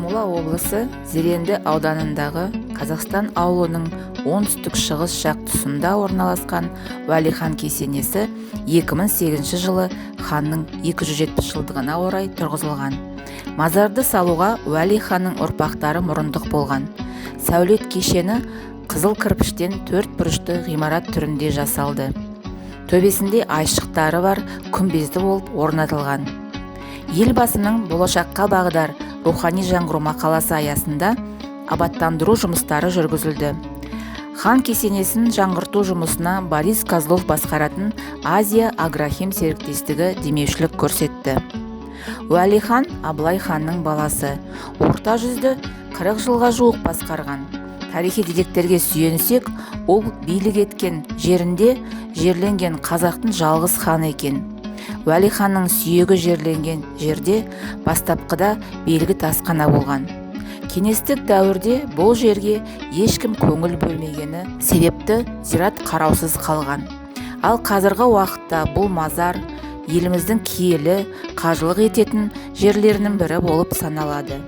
Ақмола облысы Зеренді ауданындағы Қазақстан ауылының оңтүстік шығыс жақ тұсында орналасқан Уәлихан кесенесі 2008 жылы ханның 270 жылдығына орай тұрғызылған. Мазарды салуға Уәлиханның ұрпақтары мұрындық болған. Сәулет кешені қызыл кірпіштен 4 бұрышты ғимарат түрінде жасалды. Төбесінде айшықтары бар күмбезді болып орнатылған. Елбасының болашаққа бағдар рухани жаңғыру мақаласы аясында абаттандыру жұмыстары жүргізілді. Хан кесенесін жаңғырту жұмысына Борис Козлов басқаратын Азия Агрохим серіктестігі демеушілік көрсетті. Уәлихан Абылай ханның баласы, орта жүзді 40 жылға жуық басқарған. Тарихи деректерге сүйенсек, ол билік еткен жерінде жерленген қазақтың жалғыз ханы екен. Уәлиханның сүйегі жерленген жерде бастапқыда белгі тасқана болған. Кеңестік дәуірде бұл жерге ешкім көңіл бөлмегені себепті зират қараусыз қалған. Ал қазіргі уақытта бұл мазар еліміздің киелі қажылық ететін жерлерінің бірі болып саналады.